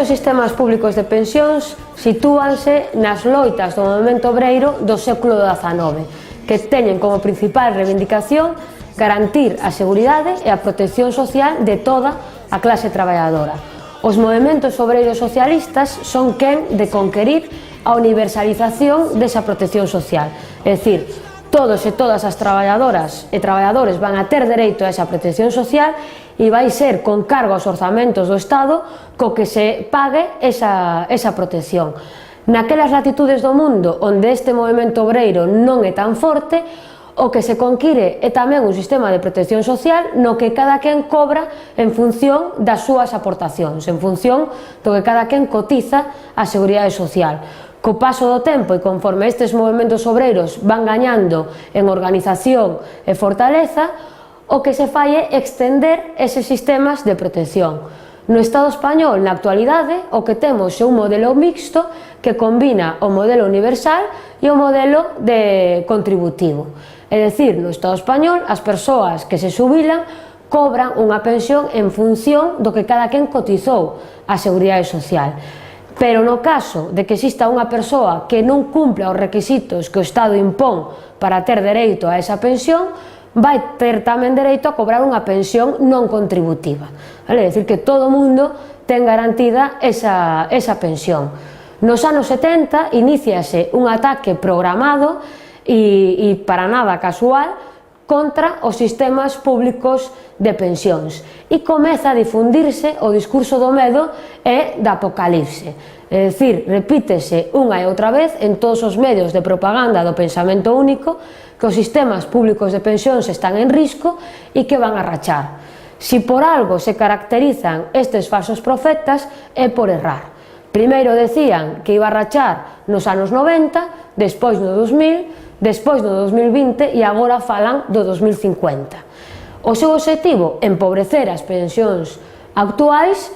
sistemas públicos de pensións sitúanse nas loitas do movemento obreiro do século XIX, que teñen como principal reivindicación garantir a seguridade e a protección social de toda a clase traballadora. Os movementos obreiros socialistas son quen de conquerir a universalización desa protección social, é dicir, todos e todas as traballadoras e traballadores van a ter dereito a esa protección social e vai ser con cargo aos orzamentos do Estado co que se pague esa protección. Naquelas latitudes do mundo onde este movemento obreiro non é tan forte, o que se conquire é tamén un sistema de protección social no que cada quen cobra en función das súas aportacións, en función do que cada quen cotiza á seguridade social. Co paso do tempo e conforme estes movementos obreiros van gañando en organización e fortaleza, o que se fai é extender eses sistemas de protección. No Estado español, na actualidade, o que temos é un modelo mixto que combina o modelo universal e o modelo contributivo. É dicir, no Estado español, as persoas que se xubilan cobran unha pensión en función do que cada quen cotizou á seguridade social. Pero no caso de que exista unha persoa que non cumpla os requisitos que o Estado impón para ter dereito a esa pensión, vai ter tamén dereito a cobrar unha pensión non contributiva. É dicir, que todo o mundo ten garantida esa pensión. Nos anos 70 iníciase un ataque programado e para nada casual contra os sistemas públicos de pensións e comeza a difundirse o discurso do medo e da apocalipse. É dicir, repítese unha e outra vez en todos os medios de propaganda do pensamento único que os sistemas públicos de pensións están en risco e que van a rachar. Si por algo se caracterizan estes falsos profetas é por errar. Primeiro decían que iba a rachar nos anos 90, despois no 2000, despois no 2020 e agora falan do 2050. O seu obxectivo, empobrecer as pensións actuais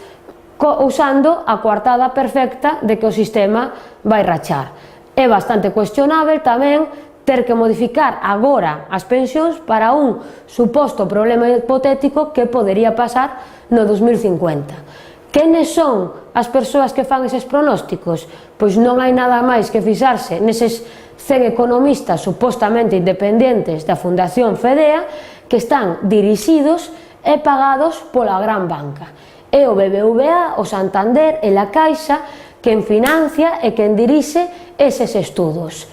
usando a coartada perfecta de que o sistema vai rachar. É bastante cuestionável tamén ter que modificar agora as pensións para un suposto problema hipotético que podería pasar no 2050. Quenes son as persoas que fan eses pronósticos? Pois non hai nada máis que fixarse neses 100 economistas supostamente independentes da Fundación Fedea que están dirixidos e pagados pola gran banca. É o BBVA, o Santander e a Caixa quen financia e quen dirixe eses estudos.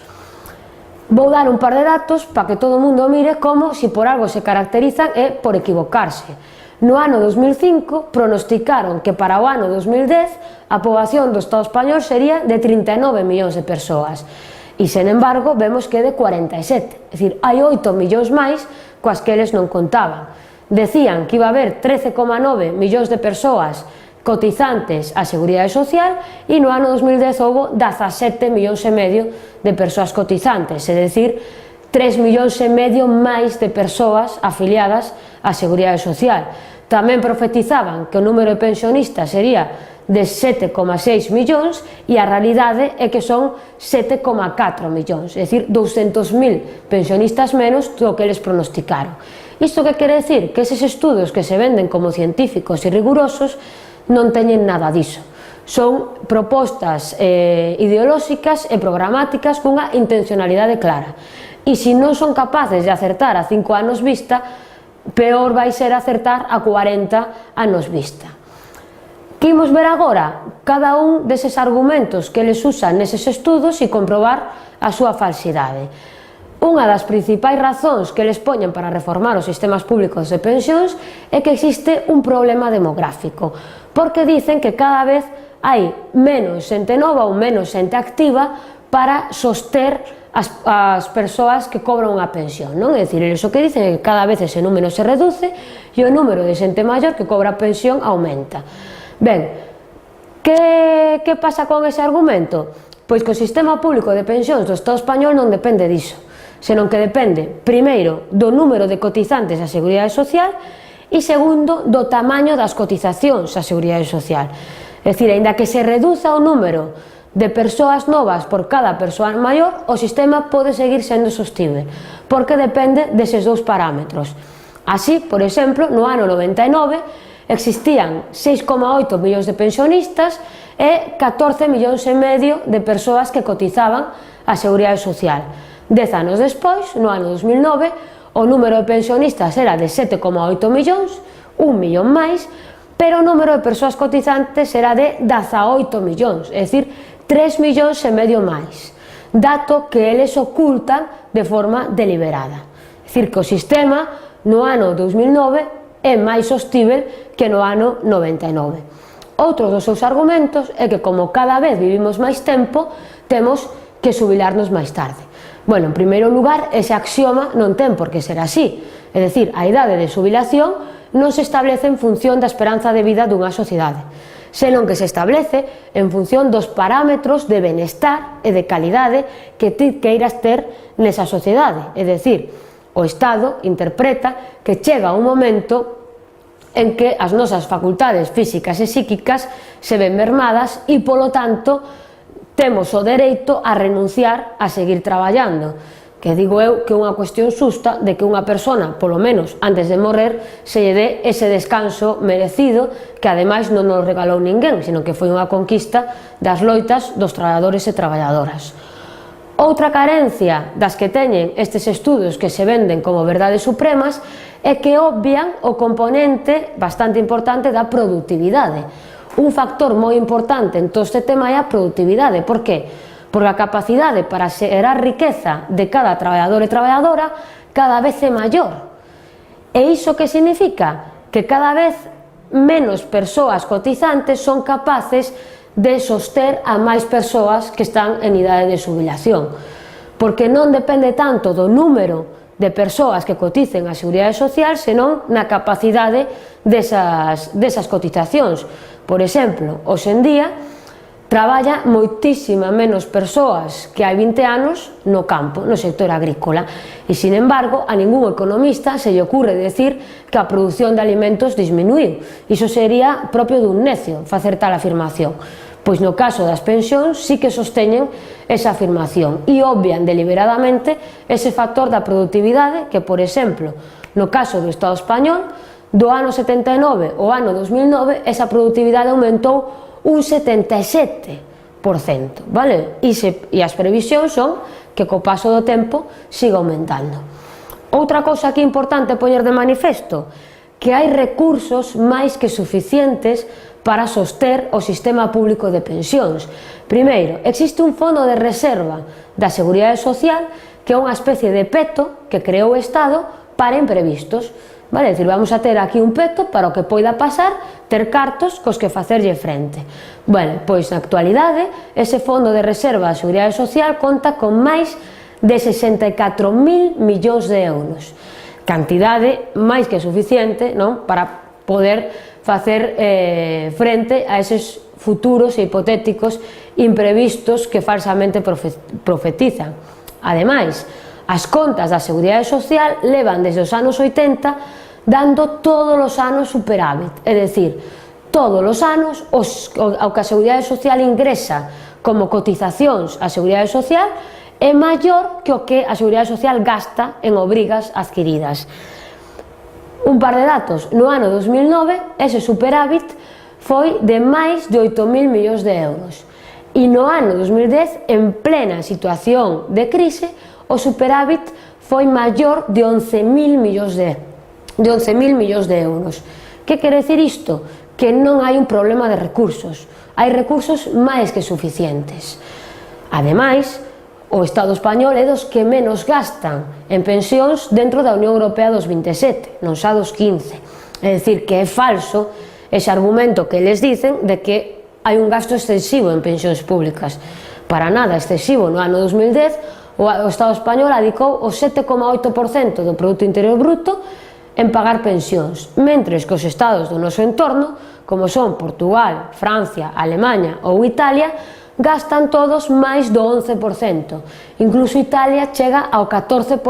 Vou dar un par de datos para que todo o mundo mire como, se por algo se caracterizan, é por equivocarse. No ano 2005 pronosticaron que para o ano 2010 a poboación do Estado español sería de 39 millóns de persoas e, sen embargo, vemos que é de 47, é dicir, hai 8 millóns máis coas que eles non contaban. Decían que iba a haber 13,9 millóns de persoas cotizantes á Seguridade Social e no ano 2010 houve 17 millóns e medio de persoas cotizantes, é dicir, 3 millóns e medio máis de persoas afiliadas á Seguridade Social. Tamén profetizaban que o número de pensionistas sería de 7,6 millóns e a realidade é que son 7,4 millóns, é dicir, 200.000 pensionistas menos do que eles pronosticaron. Isto que quere decir? Que eses estudos que se venden como científicos e rigurosos non teñen nada diso. Son propostas ideolóxicas e programáticas cunha intencionalidade clara. E se non son capaces de acertar a 5 anos vista, peor vai ser acertar a 40 anos vista. Que imos ver agora? Cada un deses argumentos que eles usan neses estudos e comprobar a súa falsidade. Unha das principais razóns que eles poñen para reformar os sistemas públicos de pensións é que existe un problema demográfico, porque dicen que cada vez hai menos xente nova ou menos xente activa para soster as persoas que cobran unha pensión, non? É dicir, eles o que dicen é que cada vez ese número se reduce e o número de xente maior que cobra pensión aumenta. Ben, que pasa con ese argumento? Pois que o sistema público de pensións do Estado español non depende diso, senón que depende, primeiro, do número de cotizantes á Seguridade Social e, segundo, do tamaño das cotizacións á Seguridade Social. É dicir, aínda que se reduza o número de persoas novas por cada persoa maior, o sistema pode seguir sendo sostible, porque depende deses dous parámetros. Así, por exemplo, no ano 99 existían 6,8 millóns de pensionistas e 14 millóns e medio de persoas que cotizaban a Seguridade Social. 10 anos despois, no ano 2009, o número de pensionistas era de 7,8 millóns, 1 millón máis, pero o número de persoas cotizantes era de 18 millóns, é dicir, 3 millóns e medio máis, dato que eles ocultan de forma deliberada. É dicir, que o sistema no ano 2009 é máis sostível que no ano 99. Outro dos seus argumentos é que como cada vez vivimos máis tempo, temos que xubilarnos máis tarde. Bueno, en primeiro lugar, ese axioma non ten por que ser así, é dicir, a idade de xubilación non se establece en función da esperanza de vida dunha sociedade, senón que se establece en función dos parámetros de benestar e de calidade que ti queiras ter nesa sociedade, é dicir, o Estado interpreta que chega un momento en que as nosas facultades físicas e psíquicas se ven mermadas e, polo tanto, temos o dereito a renunciar a seguir traballando, que digo eu que é unha cuestión xusta de que unha persona, polo menos antes de morrer, se lle dé ese descanso merecido que ademais non nos regalou ninguén, sino que foi unha conquista das loitas dos traballadores e traballadoras. Outra carencia das que teñen estes estudos que se venden como verdades supremas é que obvian o componente bastante importante da productividade. Un factor moi importante en todo este tema é a productividade. Por qué? Porque a capacidade para xerar riqueza de cada traballador e traballadora cada vez é maior. E iso que significa? Que cada vez menos persoas cotizantes son capaces de soster a máis persoas que están en idade de xubilación. Porque non depende tanto do número de persoas que coticen a Seguridade Social, senón na capacidade desas cotizacións. Por exemplo, hoxe en día traballa moitísima menos persoas que hai 20 anos no campo, no sector agrícola, e, sin embargo, a ningún economista se lle ocurre decir que a produción de alimentos disminuiu. Iso sería propio dun necio facer tal afirmación. Pois no caso das pensións sí que sosteñen esa afirmación e obvian deliberadamente ese factor da productividade que, por exemplo, no caso do Estado español, do ano 79 ao ano 2009, esa productividade aumentou un 77%, vale? E as previsións son que co paso do tempo siga aumentando. Outra cousa que é importante poñer de manifesto, que hai recursos máis que suficientes para soster o sistema público de pensións. Primeiro, existe un fondo de reserva da Seguridade Social que é unha especie de peto que creou o Estado para imprevistos. Vale, decir, vamos a ter aquí un peto para o que poida pasar, ter cartos cos que facerlle frente. Bueno, pois na actualidade, ese fondo de reserva da Seguridade Social conta con máis de 64.000 millóns de euros. Cantidade máis que suficiente, non, para poder facer frente a eses futuros e hipotéticos imprevistos que falsamente profetizan. Ademais, as contas da Seguridade Social levan desde os anos 80 dando todos os anos superávit, é dicir, todos os anos ao que a Seguridade Social ingresa como cotizacións á Seguridade Social é maior que o que a Seguridade Social gasta en obrigas adquiridas. Un par de datos, no ano 2009 ese superávit foi de máis de 8.000 millóns de euros e no ano 2010, en plena situación de crise, o superávit foi maior de 11.000 millóns de euros. Que quere dicir isto? Que non hai un problema de recursos, hai recursos máis que suficientes. Ademais, o Estado español é dos que menos gastan en pensións dentro da Unión Europea dos 27, non xa dos 15. É dicir, que é falso ese argumento que eles dicen de que hai un gasto excesivo en pensións públicas. Para nada excesivo. No ano 2010, o Estado español adicou o 7,8% do Produto Interior Bruto en pagar pensións, mentres que os estados do noso entorno, como son Portugal, Francia, Alemanha ou Italia, gastan todos máis do 11%. Incluso Italia chega ao 14%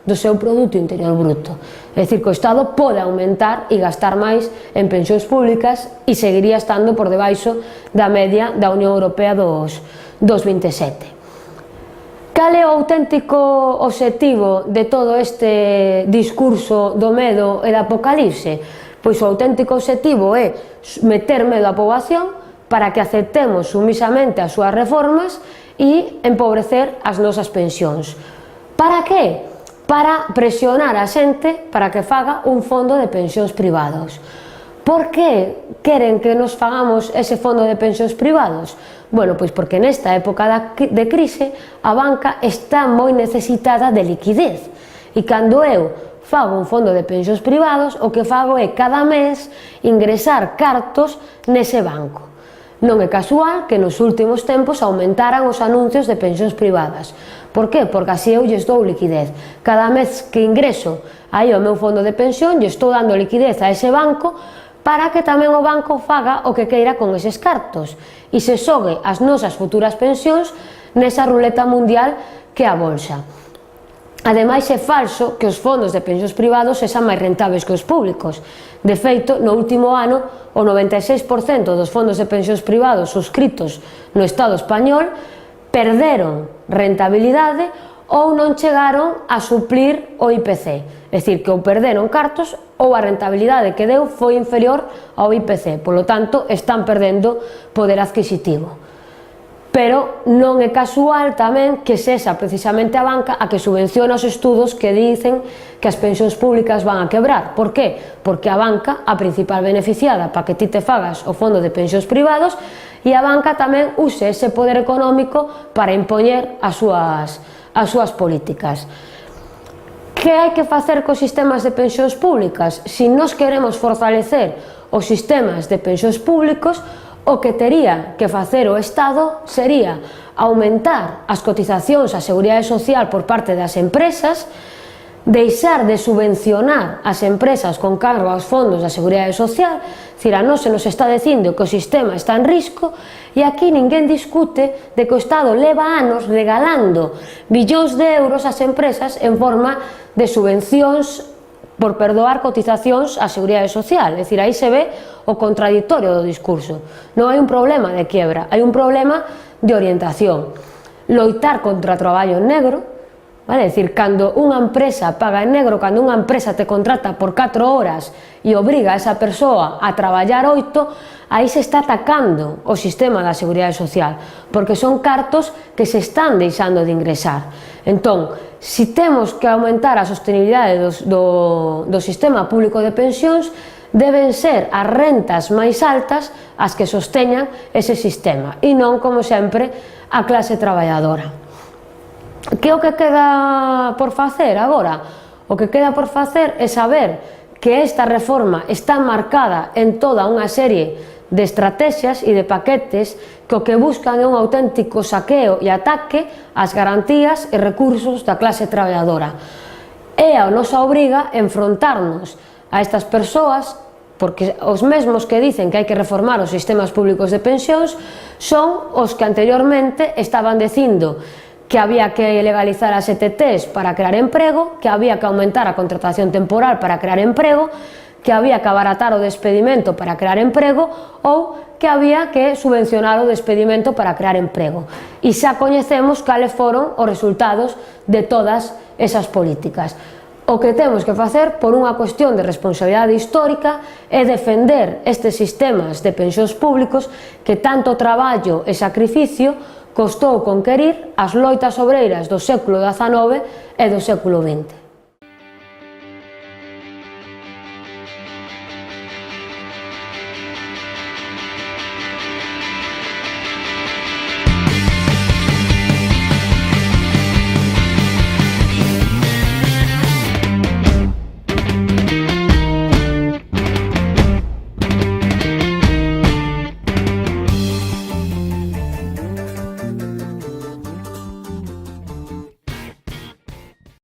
do seu Produto Interior Bruto. É dicir, que o Estado pode aumentar e gastar máis en pensións públicas e seguiría estando por debaixo da media da Unión Europea dos 27. Cal é o auténtico obxectivo de todo este discurso do medo e da apocalipse? Pois o auténtico obxectivo é meter medo á poboación para que aceptemos sumisamente as súas reformas e empobrecer as nosas pensións. Para que? Para presionar a xente para que faga un fondo de pensións privados. Por que queren que nos fagamos ese fondo de pensións privados? Bueno, pois porque nesta época de crise a banca está moi necesitada de liquidez e cando eu fago un fondo de pensións privados o que fago é cada mes ingresar cartos nese banco. Non é casual que nos últimos tempos aumentaran os anuncios de pensións privadas. Por que? Porque así eu lles dou liquidez. Cada mes que ingreso aí o meu fondo de pensión, lle estou dando liquidez a ese banco para que tamén o banco faga o que queira con eses cartos e se xogue as nosas futuras pensións nesa ruleta mundial que é a bolsa. Ademais, é falso que os fondos de pensións privados sexan máis rentables que os públicos. De feito, no último ano, o 96% dos fondos de pensións privados suscritos no Estado español perderon rentabilidade ou non chegaron a suplir o IPC, é dicir, que ou perderon cartos ou a rentabilidade que deu foi inferior ao IPC, polo tanto, están perdendo poder adquisitivo. Pero non é casual tamén que sexa precisamente a banca a que subvenciona os estudos que dicen que as pensións públicas van a quebrar. Por que? Porque a banca, a principal beneficiada para que ti te fagas o fondo de pensións privados, e a banca tamén use ese poder económico para impoñer as súas políticas. Que hai que facer cos sistemas de pensións públicas? Se nós queremos fortalecer os sistemas de pensións públicos, o que tería que facer o Estado sería aumentar as cotizacións á Seguridade Social por parte das empresas, deixar de subvencionar as empresas con cargo aos fondos da Seguridade Social, dicir, a nós se nos está dicindo que o sistema está en risco e aquí ninguén discute de que o Estado leva anos regalando billóns de euros ás empresas en forma de subvencións por perdoar cotizacións á Seguridade Social. É dicir, aí se ve o contradictorio do discurso. Non hai un problema de quiebra, hai un problema de orientación. Loitar contra o traballo en negro, vale? É dicir, cando unha empresa paga en negro, cando unha empresa te contrata por 4 horas e obriga a esa persoa a traballar 8, aí se está atacando o sistema da Seguridade Social, porque son cartos que se están deixando de ingresar. Entón, se temos que aumentar a sostenibilidade do sistema público de pensións, deben ser as rentas máis altas as que sosteñan ese sistema e non, como sempre, a clase traballadora. Que é o que queda por facer agora? O que queda por facer é saber que esta reforma está marcada en toda unha serie de estrategias e de paquetes que o que buscan é un auténtico saqueo e ataque ás garantías e recursos da clase traballadora. É a nosa obriga enfrontarnos a estas persoas, porque os mesmos que dicen que hai que reformar os sistemas públicos de pensións son os que anteriormente estaban dicindo que había que legalizar as ETTs para crear emprego, que había que aumentar a contratación temporal para crear emprego, que había que abaratar o despedimento para crear emprego ou que había que subvencionar o despedimento para crear emprego. E xa coñecemos cales foron os resultados de todas esas políticas. O que temos que facer, por unha cuestión de responsabilidade histórica, é defender estes sistemas de pensións públicos que tanto traballo e sacrificio costou conquerir as loitas obreiras do século XIX e do século XX.